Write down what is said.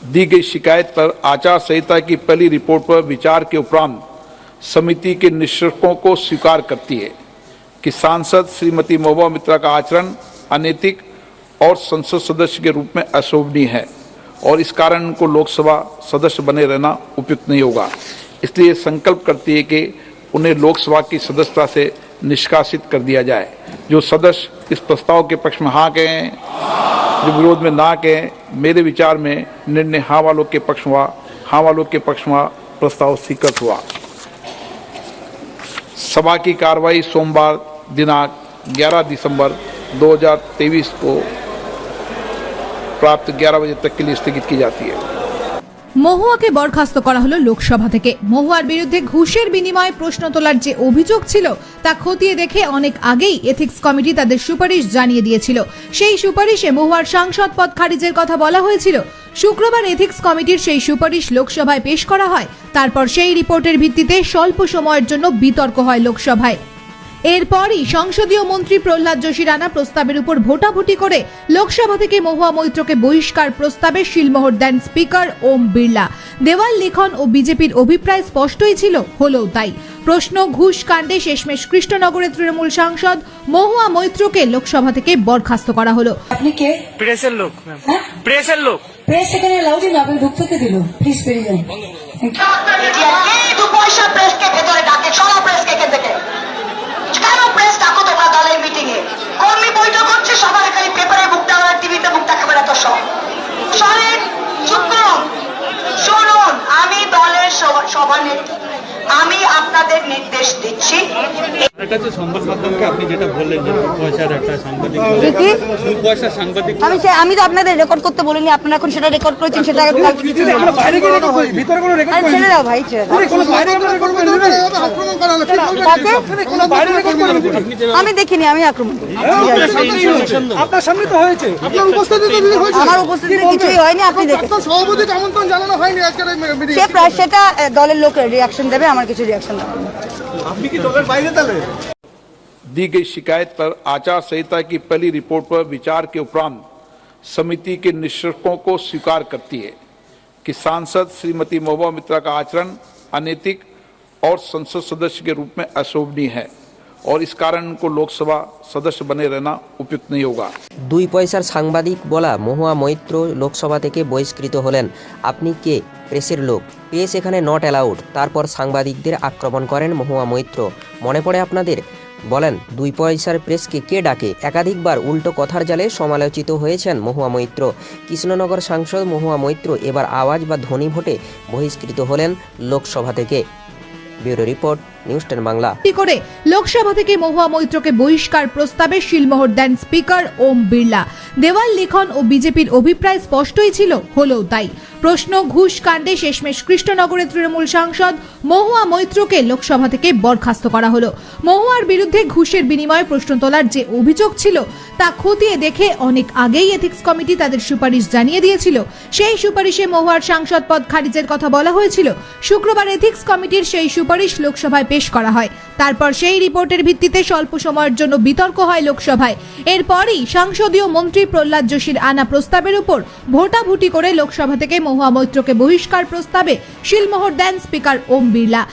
दी गई शिकायत पर आचार संहिता की पहली रिपोर्ट पर विचार के उपरांत समिति के निष्कर्षों को स्वीकार करती है कि सांसद श्रीमती महुआ मोइत्रा का आचरण अनैतिक और संसद सदस्य के रूप में अशोभनीय है और इस कारण उनको लोकसभा सदस्य बने रहना उपयुक्त नहीं होगा। इसलिए संकल्प करती है कि उन्हें लोकसभा की सदस्यता से निष्कासित कर दिया जाए। जो सदस्य इस प्रस्ताव के पक्ष में हाँ कहें, जो विरोध में ना कहें, मेरे विचार में निर्णय हाँ वालों के पक्ष हुआ। हाँ वालों के पक्ष में प्रस्ताव स्वीकृत हुआ। सभा की कार्रवाई सोमवार दिनांक 11 दिसंबर 2023 को प्राप्त 11 बजे तक के लिए स्थगित की जाती है। মহুয়াকে বরখাস্ত করা হলো লোকসভা থেকে। মহুয়ার বিরুদ্ধে ঘুষের বিনিময়ে প্রশ্ন তোলার যে অভিযোগ ছিল তা খতিয়ে দেখে অনেক আগেই এথিক্স কমিটি তাদের সুপারিশ জানিয়ে দিয়েছিল। সেই সুপারিশে মহুয়ার সাংসদ পদ খারিজের কথা বলা হয়েছিল। শুক্রবার এথিক্স কমিটির সেই সুপারিশ লোকসভায় পেশ করা হয়। তারপর সেই রিপোর্টের ভিত্তিতে স্বল্প সময়ের জন্য বিতর্ক হয় লোকসভায়। এরপরই সংসদীয় মন্ত্রী প্রহ্লাদ যোশীর আনা প্রস্তাবের উপর ভোটাভুটি করে লোকসভা থেকে মহুয়া মৈত্রকে বহিষ্কার প্রস্তাবে শিলমোহর দেন স্পিকার ওম বিড়লা। দেওয়াল লিখন ও বিজেপির অভিপ্রায় স্পষ্টই ছিল, হলেও তাই। প্রশ্ন, ঘুষ কাণ্ডে শেষমেশ কৃষ্ণনগরের তৃণমূল সাংসদ মহুয়া মৈত্রকে লোকসভা থেকে বরখাস্ত করা হলো। আপনি কে? প্রেসের লোক। প্রেসের লোক। প্রেস এখানে লাউড না, আপনি ঢুকতে কে দিল? প্লিজ বেরিয়ে যান। দু পয়সা প্রেসকে ভেতরে ডাকে, সরা প্রেসকে এখান থেকে। কেন প্রেস ডাকো তোমরা দলের মিটিং এ? কর্মী বৈঠক হচ্ছে, সবার খালি পেপারে মুখ দেওয়া, টিভিতে মুখ দেখাবে না তো সব। সরেন, চুপ করুন, শুনুন। আমি দলের সভানেত্রী, আমি আপনাদের নির্দেশ দিচ্ছি। সংবাদ মাধ্যমকে আপনি যেটা বললেন যে পয়সার একটা সাংবাদিক, পয়সা সাংবাদিক, আমি তো আপনাদের রেকর্ড করতে বলিনি, আপনারা এখন সেটা রেকর্ড করেছেন। সেটা ছেড়ে দাও ভাই, আমি দেখিনি, আমি আক্রমণ করি। আপনার সামনে তো হয়েছে, আমার উপস্থিতিতে কিছুই হয়নি, আপনি দেখেন। সভাপতিকে আমন্ত্রণ জানানো হয়নি আজকের সে প্রায় সেটা দলের লোক রিয়াকশন দেবে, আমার কিছু রিয়াকশন দেবে। আপনি কি দলের বাইরে তাহলে? दी गई शिकायत पर आचार संहिता की पहली रिपोर्ट पर विचार के उपरांत समिति के निष्कर्षों को स्वीकार करती है कि सांसद श्रीमती महुआ मोइत्रा का आचरण अनैतिक और संसद सदस्य के रूप में अशोभनीय है और इस कारण उनको लोकसभा सदस्य बने रहना उपयुक्त नहीं होगा। দুই পয়সার সাংবাদিক বলা মহুয়া মৈত্র লোকসভা থেকে বহিষ্কৃত হলেন। আপনি কে? প্রেসের লোক। প্রেস এখানে নট অ্যালাউড। তারপর সাংবাদিকদের আক্রমণ করেন মহুয়া মৈত্র। মনে পড়ে আপনাদের? বলেন, দুই পয়সার প্রেসকে কে ডাকে? একাধিকবার উল্টো কথার জালে সমালোচিত হয়েছেন মহুয়া মৈত্র। কৃষ্ণনগর সাংসদ মহুয়া মৈত্র এবার আওয়াজ বা ধ্বনি ভোটে বহিষ্কৃত হলেন লোকসভা থেকে। Bureau report, news 10 Bangla. করে লোকসভা থেকে মহুয়া মৈত্রকে বহিষ্কার প্রস্তাবে শিলমোহর দেন স্পিকার ওম বিড়লা। দেওয়াল লিখন ও বিজেপির অভিপ্রায় স্পষ্টই ছিল, হলেও তাই। প্রশ্ন, ঘুষ কাণ্ডে শেষমেশ কৃষ্ণনগরের তৃণমূল সাংসদ মহুয়া মৈত্রকে লোকসভা থেকে বরখাস্ত করা হলো। মহুয়ার বিরুদ্ধে ঘুষের বিনিময়ে প্রশ্ন তোলার যে অভিযোগ ছিল তা খতিয়ে দেখে অনেক আগেই এথিক্স কমিটি তাদের সুপারিশ জানিয়ে দিয়েছিল। সেই সুপারিশে মহুয়ার সাংসদ পদ খারিজের কথা বলা হয়েছিল। শুক্রবার এথিক্স কমিটির সেই সুপারিশ লোকসভায় পেশ করা হয়। তারপর সেই রিপোর্টের ভিত্তিতে স্বল্প সময়ের জন্য বিতর্ক হয় লোকসভায়। এরপরই সংসদীয় মন্ত্রী প্রহ্লাদ যোশীর আনা প্রস্তাবের উপর ভোটাভুটি করে লোকসভা থেকে মহুয়া মৈত্রকে বহিষ্কার প্রস্তাবে শিলমোহর দেন স্পিকার ওম বিড়লা।